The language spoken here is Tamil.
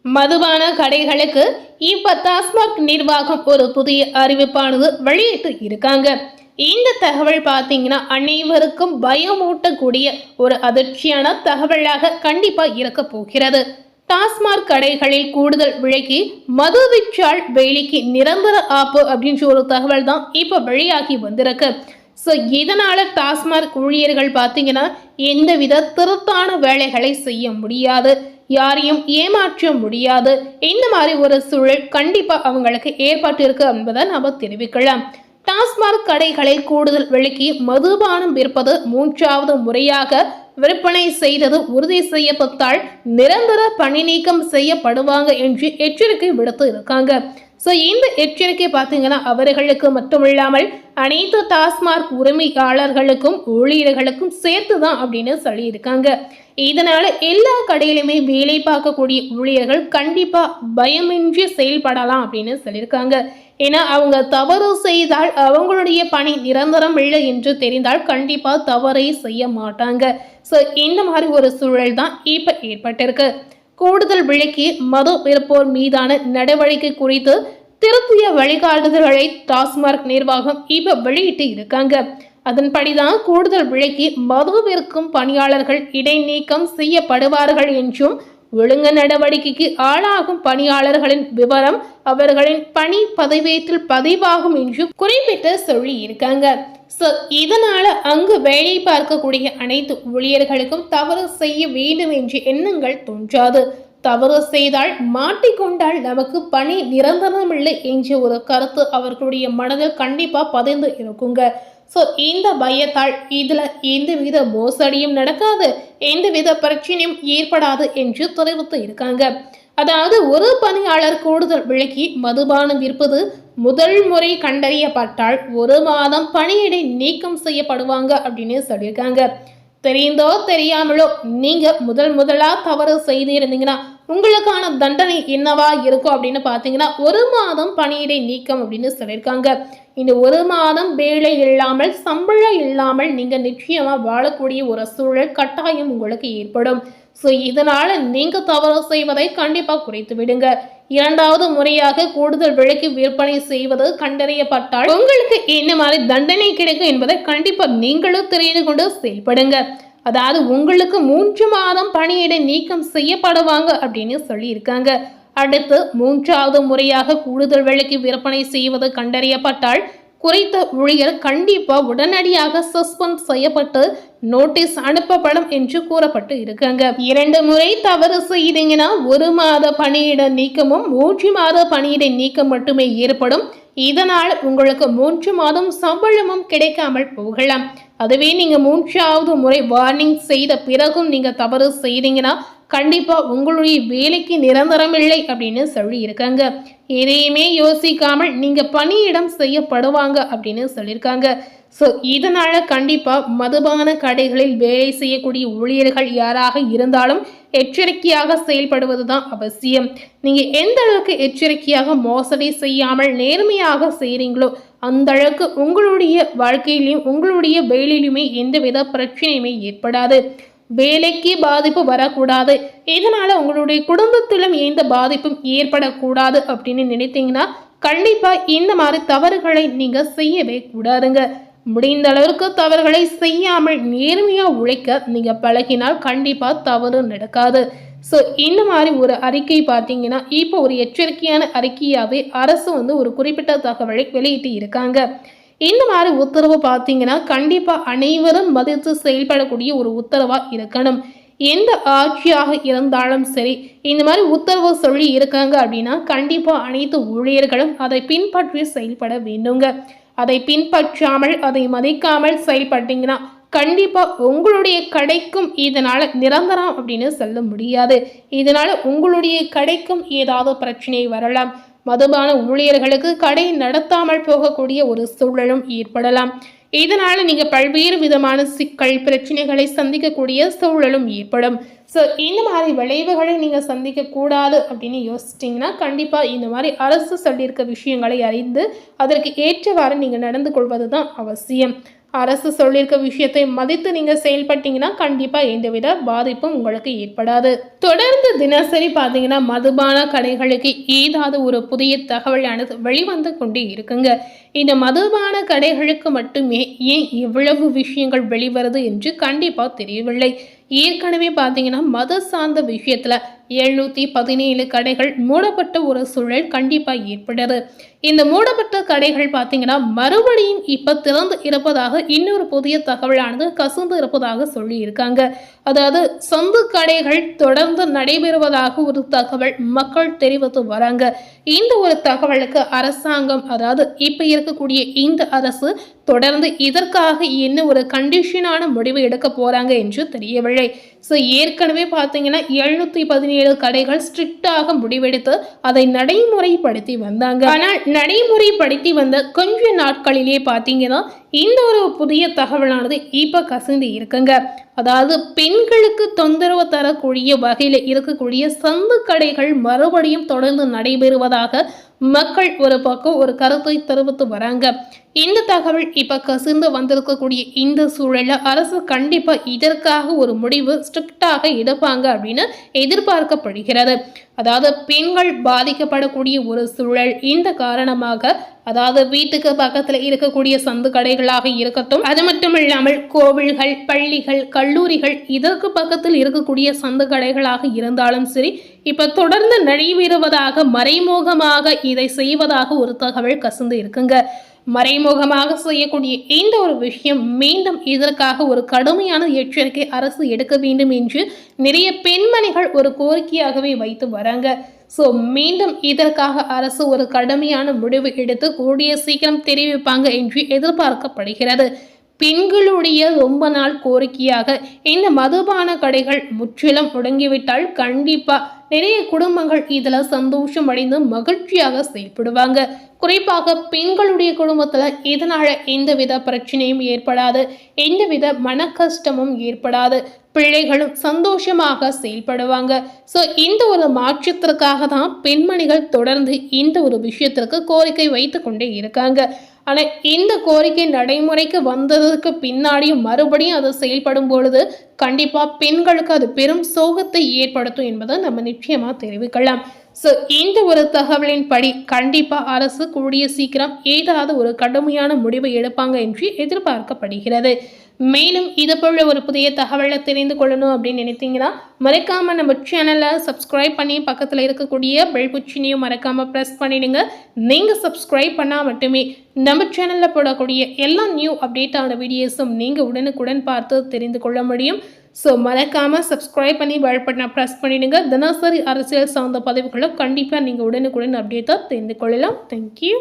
மதுபான கடைகளுக்கு இப்ப டாஸ்மாக் நிர்வாகம் ஒரு புதிய அறிவிப்பானது வெளியிட்டு இருக்காங்க. இந்த தகவல் பார்த்தீங்கன்னா அனைவருக்கும் பயமூட்டக்கூடிய ஒரு அதிர்ச்சியான தகவலாக கண்டிப்பா இருக்க போகிறது. டாஸ்மாக் கடைகளில் கூடுதல் விலைக்கு மது விற்றால் வேலைக்கு நிரந்தர ஆப்பு அப்படின்ற ஒரு தகவல் தான் இப்ப வெளியாகி வந்திருக்கு. ஸோ இதனால டாஸ்மாக் ஊழியர்கள் பார்த்தீங்கன்னா எந்தவித திருத்தான வேலைகளை செய்ய முடியாது, யாரையும் ஏமாற்ற முடியாது. இந்த மாதிரி ஒரு சூழல் கண்டிப்பா அவங்களுக்கு ஏற்பட்டிருக்கு என்பதை நாம தெரிவிக்கலாம். டாஸ்மாக் கடைகளில் கூடுதல் விலைக்கு மதுபானம் விற்பது மூன்றாவது முறையாக விற்பனை செய்தது உறுதி செய்யப்பட்டால் நிரந்தர பணி நீக்கம் செய்யப்படுவாங்க என்று எச்சரிக்கை விடுத்து இருக்காங்க. ஸோ இந்த எச்சரிக்கை பார்த்தீங்கன்னா அவர்களுக்கு மட்டுமில்லாமல் அனைத்து டாஸ்மாக் உரிமையாளர்களுக்கும் ஊழியர்களுக்கும் சேர்த்து தான் அப்படின்னு சொல்லியிருக்காங்க. இதனால எல்லா கடையிலுமே வேலை பார்க்கக்கூடிய ஊழியர்கள் கண்டிப்பா பயமின்றி செயல்படலாம் அப்படின்னு சொல்லியிருக்காங்க. ஏன்னா அவங்க தவறு செய்தால் அவங்களுடைய பணி நிரந்தரம் இல்லை என்று தெரிந்தால் கண்டிப்பா தவறை செய்ய மாட்டாங்க. ஸோ இந்த மாதிரி ஒரு சூழல் தான் இப்ப ஏற்பட்டிருக்கு. கூடுதல் விலைக்கு மது விற்போர் மீதான நடவடிக்கை குறித்து திருத்திய வழிகாட்டுதல்களை டாஸ்மாக் நிர்வாகம் இப்ப வெளியிட்டு இருக்காங்க. அதன்படிதான் கூடுதல் விலைக்கு மது விற்கும் பணியாளர்கள் இடைநீக்கம் செய்யப்படுவார்கள் என்றும் ஒழுங்கு நடவடிக்கைக்கு ஆளாகும் பணியாளர்களின் விவரம் அவர்களின் பணி பதிவேட்டில் பதிவாகும் என்றும் குறிப்பிட்டு சொல்லி இருக்காங்க. ஸோ இதனால அங்கு வேலை பார்க்கக்கூடிய அனைத்து ஊழியர்களுக்கும் தவறு செய்ய வேண்டும் என்ற எண்ணங்கள் தோன்றாது. தவறு செய்தால் மாட்டிக்கொண்டால் நமக்கு பணி நிரந்தரமில்லை என்ற ஒரு கருத்து அவர்களுடைய மனதில் கண்டிப்பா பதிந்து இருக்குங்க. ஸோ இந்த பயத்தால் இதுல எந்தவித மோசடியும் நடக்காது, எந்தவித பிரச்சனையும் ஏற்படாது என்று தெரிவித்து இருக்காங்க. அதாவது ஒரு பணியாளர் கூடுதல் விலைக்கு மதுபானம் விற்பது முதல் முறை கண்டறியப்பட்டால் 1 மாதம் பணியிடை நீக்கம் செய்யப்படுவாங்க அப்படின்னு சொல்லியிருக்காங்க. தெரிந்தோ தெரியாமலோ நீங்க முதலா தவறு செய்திருந்தீங்கன்னா உங்களுக்கான தண்டனை என்னவா இருக்கும் அப்படின்னு பார்த்தீங்கன்னா 1 மாதம் பணியிடை நீக்கம் அப்படின்னு சொல்லியிருக்காங்க. இந்த 1 மாதம் வேலை இல்லாமல் சம்பளம் இல்லாமல் நீங்க நிச்சயமா வாழக்கூடிய ஒரு சூழல் கட்டாயம் உங்களுக்கு ஏற்படும். ஸோ இதனால நீங்க தவறு செய்வதை கண்டிப்பா குறைத்து விடுங்க. 2வது முறையாக கூடுதல் விலைக்கு விற்பனை செய்வது கண்டறியப்பட்டால் உங்களுக்கு என்ன மாதிரி தண்டனை கிடைக்கும் என்பதை கண்டிப்பா நீங்களும் தெரிந்து கொண்டு செயல்படுங்க. அதாவது உங்களுக்கு 3 மாதம் பணியிடை நீக்கம் செய்யப்படுவாங்க அப்படின்னு சொல்லி இருக்காங்க. அடுத்து 3வது முறையாக கூடுதல் விலைக்கு விற்பனை செய்வது கண்டறியப்பட்டால் குறித்த ஊழியர் கண்டிப்பா உடனடியாக சஸ்பெண்ட் செய்யப்பட்டு நோட்டீஸ் அனுப்பப்படும் என்று கூறப்பட்டு இருக்காங்க. 2 முறை தவறு செய்தீங்கன்னா 1 மாத பணியிட நீக்கமும் 3 மாத பணியிட நீக்கம் மட்டுமே ஏற்படும். இதனால் உங்களுக்கு 3 மாதம் சம்பளமும் கிடைக்காமல் போகலாம். அதுவே நீங்க 3வது முறை வார்னிங் செய்த பிறகும் நீங்க தவறு செய்தீங்கன்னா கண்டிப்பா உங்களுடைய வேலைக்கு நிரந்தரம் இல்லை அப்படின்னு சொல்லி இருக்காங்க. எதையுமே யோசிக்காமல் நீங்க பணியிடம் செய்யப்படுவாங்க அப்படின்னு சொல்லியிருக்காங்க. ஸோ இதனால கண்டிப்பா மதுபான கடைகளில் வேலை செய்யக்கூடிய ஊழியர்கள் யாராக இருந்தாலும் எச்சரிக்கையாக செயல்படுவது தான் அவசியம். நீங்க எந்த அளவுக்கு எச்சரிக்கையாக மோசடி செய்யாமல் நேர்மையாக செய்றீங்களோ அந்த அளவுக்கு உங்களுடைய வாழ்க்கையிலும் உங்களுடைய வேலையிலுமே எந்தவித பிரச்சனையுமே ஏற்படாது. வேலைக்கு பாதிப்பு வரக்கூடாது, இதனால உங்களுடைய குடும்பத்திலும் எந்த பாதிப்பும் ஏற்படக்கூடாது அப்படின்னு நினைத்தீங்கன்னா கண்டிப்பா இந்த மாதிரி தவறுகளை நீங்க செய்யவே கூடாதுங்க. முடிந்த அளவுக்கு தவறுகளை செய்யாமல் நேர்மையா உழைக்க நீங்க பழகினால் கண்டிப்பா தவறு நடக்காது. ஸோ இந்த மாதிரி ஒரு அறிக்கை பார்த்தீங்கன்னா இப்போ ஒரு எச்சரிக்கையான அறிக்கையாவே அரசு ஒரு குறிப்பிட்ட தகவலை வெளியிட்டு இருக்காங்க. இந்த மாதிரி உத்தரவு பார்த்தீங்கன்னா கண்டிப்பா அனைவரும் மதித்து செயல்படக்கூடிய ஒரு உத்தரவா இருக்கணும். எந்த ஆட்சியாக இருந்தாலும் சரி இந்த மாதிரி உத்தரவு சொல்லி இருக்காங்க அப்படின்னா கண்டிப்பா அனைத்து ஊழியர்களும் அதை பின்பற்றி செயல்பட வேண்டுங்க. அதை பின்பற்றாமல் அதை மதிக்காமல் செயல்பட்டீங்கன்னா கண்டிப்பா உங்களுடைய கடைக்கும் இதனால நிரந்தரம் அப்படின்னு சொல்ல முடியாது. இதனால உங்களுடைய கடைக்கும் ஏதாவது பிரச்சனை வரலாம். மதுபான ஊழியர்களுக்கு கடை நடத்தாமல் போகக்கூடிய ஒரு சூழலும் ஏற்படலாம். இதனால நீங்க பல்வேறு விதமான சிக்கல் பிரச்சனைகளை சந்திக்கக்கூடிய சூழலும் ஏற்படும். ஸோ இந்த மாதிரி விளைவுகளை நீங்க சந்திக்க கூடாது அப்படின்னு யோசிச்சிங்கன்னா கண்டிப்பா இந்த மாதிரி அரசு சொல்லியிருக்க விஷயங்களை அறிந்து அதற்கு ஏற்றவாறு நீங்க நடந்து கொள்வது தான் அவசியம். அரசு சொல்லியிருக்க விஷயத்தை மதித்து நீங்கள் செயல்பட்டீங்கன்னா கண்டிப்பாக எந்தவித பாதிப்பும் உங்களுக்கு ஏற்படாது. தொடர்ந்து தினசரி பார்த்தீங்கன்னா மதுபான கடைகளுக்கு ஏதாவது ஒரு புதிய தகவலானது வெளிவந்து கொண்டே இருக்குங்க. இந்த மதுபான கடைகளுக்கு மட்டுமே ஏன் இவ்வளவு விஷயங்கள் வெளிவருது என்று கண்டிப்பாக தெரியவில்லை. ஏற்கனவே பார்த்தீங்கன்னா மது சார்ந்த விஷயத்தில் 717 கடைகள் மூடப்பட்ட ஒரு சூழல் கண்டிப்பாக ஏற்படுது. இந்த மூடப்பட்ட கடைகள் பார்த்தீங்கன்னா மறுபடியும் இப்போ திறந்து இருப்பதாக இன்னொரு புதிய தகவலானது கசிந்து இருப்பதாக சொல்லி இருக்காங்க. அதாவது சொந்த கடைகள் தொடர்ந்து நடைபெறுவதாக ஒரு தகவல் மக்கள் தெரிவித்து வராங்க. இந்த ஒரு தகவலுக்கு அரசாங்கம், அதாவது இப்போ இருக்கக்கூடிய இந்த அரசு தொடர்ந்து இதற்காக என்ன ஒரு கண்டிஷனான முடிவு எடுக்க போறாங்க என்று தெரியவில்லை. ஸோ ஏற்கனவே பார்த்தீங்கன்னா 717 கடைகள் ஸ்ட்ரிக்டாக முடிவெடுத்து அதை நடைமுறைப்படுத்தி வந்தாங்க. ஆனால் நடைமுறைப்படுத்தி வந்த கொஞ்ச நாட்களிலே பார்த்தீங்கன்னா இந்த ஒரு புதிய தகவலானது இப்போ கசிந்து இருக்குங்க. அதாவது பெண்களுக்கு தொந்தரவு தரக்கூடிய வகையில் இருக்கக்கூடிய சந்து கடைகள் மறுபடியும் தொடர்ந்து நடைபெறுவதாக மக்கள் ஒரு பக்கம் ஒரு கருத்தை தெரிவித்து வராங்க. இந்த தகவல் இப்ப கசிந்து வந்திருக்கக்கூடிய இந்த சூழல்ல அரசு கண்டிப்பா இதற்காக ஒரு முடிவு ஸ்ட்ரிக்டாக எடுப்பாங்க அப்படின்னு எதிர்பார்க்கப்படுகிறது. அதாவது பெண்கள் பாதிக்கப்படக்கூடிய ஒரு சூழல். இந்த காரணமாக அதாவது வீட்டுக்கு பக்கத்துல இருக்கக்கூடிய சந்து கடைகளாக இருக்கட்டும், அது மட்டும் இல்லாமல் கோவில்கள், பள்ளிகள், கல்லூரிகள் இதற்கு பக்கத்தில் இருக்கக்கூடிய சந்து கடைகளாக இருந்தாலும் சரி, இப்ப தொடர்ந்து நடைபெறுவதாக மறைமுகமாக இதை செய்வதாக ஒரு தகவல் கசிந்து இருக்குங்க. மறைமுகமாக செய்யக்கூடிய இந்த ஒரு விஷயம் மீண்டும் இதற்காக ஒரு கடுமையான எச்சரிக்கை அரசு எடுக்க வேண்டும் என்று நிறைய பெண்மணிகள் ஒரு கோரிக்கையாகவே வைத்து வராங்க. ஸோ மீண்டும் இதற்காக அரசு ஒரு கடுமையான முடிவு எடுத்து கூடிய சீக்கிரம் தெரிவிப்பாங்க என்று எதிர்பார்க்கப்படுகிறது. பெண்களுடைய ரொம்ப நாள் கோரிக்கையாக இந்த மதுபான கடைகள் முற்றிலும் முடங்கிவிட்டால் கண்டிப்பா நிறைய குடும்பங்கள் இதுல சந்தோஷம் அடைந்து மகிழ்ச்சியாக செயல்படுவாங்க. குறிப்பாக பெண்களுடைய குடும்பத்துல இதனால எந்தவித பிரச்சனையும் ஏற்படாது, எந்தவித மன கஷ்டமும் ஏற்படாது, பிள்ளைகளும் சந்தோஷமாக செயல்படுவாங்க. ஸோ இந்த ஒரு மாற்றத்திற்காக தான் பெண்மணிகள் தொடர்ந்து இந்த ஒரு விஷயத்திற்கு கோரிக்கை வைத்து கொண்டே இருக்காங்க. ஆனால் இந்த கோரிக்கை நடைமுறைக்கு வந்ததுக்கு பின்னாடியும் மறுபடியும் அது செயல்படும் பொழுது கண்டிப்பாக பெண்களுக்கு அது பெரும் சோகத்தை ஏற்படுத்தும் என்பதை நம்ம நிச்சயமாக தெரிவிக்கலாம். ஸோ இந்த ஒரு தகவலின் படி கண்டிப்பாக அரசு கூடிய சீக்கிரம் ஏதாவது ஒரு கடுமையான முடிவை எடுப்பாங்க என்று எதிர்பார்க்கப்படுகிறது. மேலும் இது போல ஒரு புதிய தகவலை தெரிந்து கொள்ளணும் அப்படின்னு நினைத்தீங்கன்னா மறக்காம நம்ம சேனலை சப்ஸ்கிரைப் பண்ணி பக்கத்தில் இருக்கக்கூடிய பெல் குச்சினையும் மறக்காம ப்ரெஸ் பண்ணிடுங்க. நீங்கள் சப்ஸ்கிரைப் பண்ணால் மட்டுமே நம்ம சேனலில் போடக்கூடிய எல்லா நியூ அப்டேட்டான வீடியோஸும் நீங்கள் உடனுக்குடன் பார்த்து தெரிந்து கொள்ள முடியும். ஸோ மறக்காமல் சப்ஸ்கிரைப் பண்ணி பெல் பட்டனை ப்ரெஸ் பண்ணிடுங்க. தினசரி அரசியல் சார்ந்த பதிவுகளை கண்டிப்பாக நீங்கள் உடனுக்குடன் அப்டேட்டாக தெரிந்து கொள்ளலாம். தேங்க்யூ.